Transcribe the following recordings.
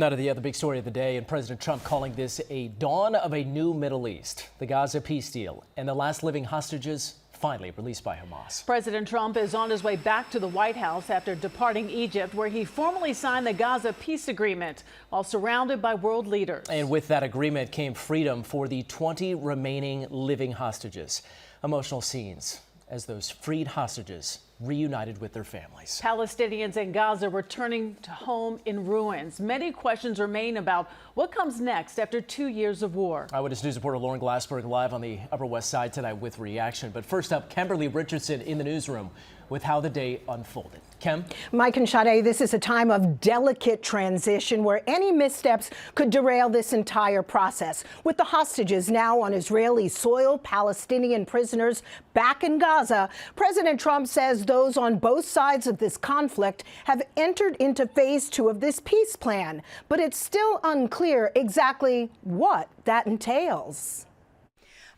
Now to the other big story of the day, and President Trump calling this a dawn of a new Middle East. The Gaza peace deal and the last living hostages finally released by Hamas. President Trump is on his way back to the White House after departing Egypt, where he formally signed the Gaza peace agreement while surrounded by world leaders. And with that agreement came freedom for the 20 remaining living hostages. Emotional scenes as those freed hostages reunited with their families. Palestinians in Gaza returning to home in ruins. Many questions remain about what comes next after 2 years of war. Eyewitness News reporter Lauren Glassberg live on the Upper West Side tonight with reaction. But first up, Kemberly Richardson in the newsroom with how the day unfolded. Kem? Mike and Sade, this is a time of delicate transition where any missteps could derail this entire process. With the hostages now on Israeli soil, Palestinian prisoners back in Gaza, President Trump says those on both sides of this conflict have entered into phase 2 of this peace plan. But it's still unclear exactly what that entails.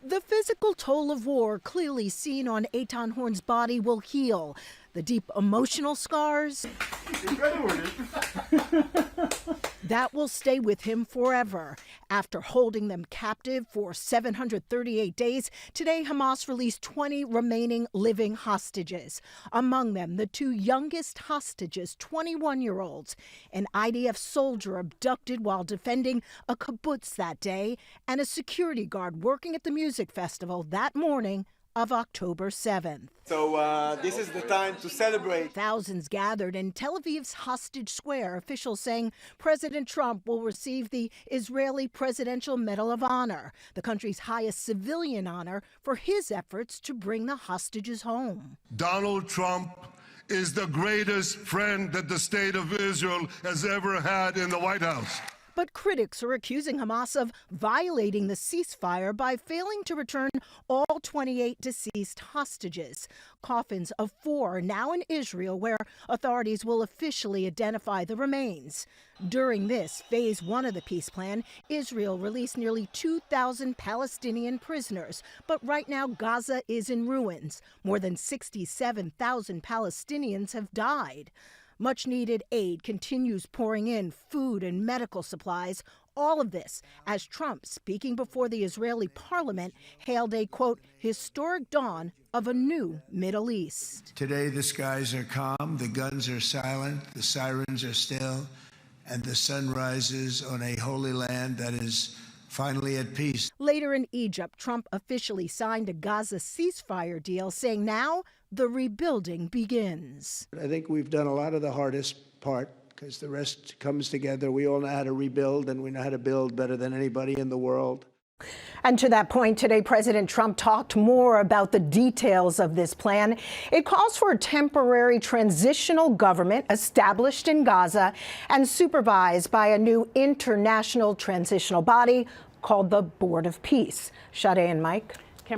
The physical toll of war, clearly seen on Eitan Horn's body, will heal. The deep emotional scars, that will stay with him forever. After holding them captive for 738 days, today Hamas released 20 remaining living hostages. Among them, the 2 youngest hostages, 21-year-olds, an IDF soldier abducted while defending a kibbutz that day, and a security guard working at the music festival that morning of October 7th. So this is the time to celebrate. Thousands gathered in Tel Aviv's Hostage Square, officials saying President Trump will receive the Israeli Presidential Medal of Honor, the country's highest civilian honor, for his efforts to bring the hostages home. Donald Trump is the greatest friend that the state of Israel has ever had in the White House. But critics are accusing Hamas of violating the ceasefire by failing to return all 28 deceased hostages. Coffins of 4 now in Israel, where authorities will officially identify the remains. During this, phase 1 of the peace plan, Israel released nearly 2,000 Palestinian prisoners. But right now, Gaza is in ruins. More than 67,000 Palestinians have died. Much-needed aid continues pouring in, food and medical supplies. All of this as Trump, speaking before the Israeli parliament, hailed a, quote, historic dawn of a new Middle East. Today, the skies are calm, the guns are silent, the sirens are still, and the sun rises on a holy land that is finally at peace. Later in Egypt, Trump officially signed a Gaza ceasefire deal, saying now the rebuilding begins. I think we've done a lot of the hardest part because the rest comes together. We all know how to rebuild, and we know how to build better than anybody in the world. And to that point, today, President Trump talked more about the details of this plan. It calls for a temporary transitional government established in Gaza and supervised by a new international transitional body called the Board of Peace. Sade and Mike.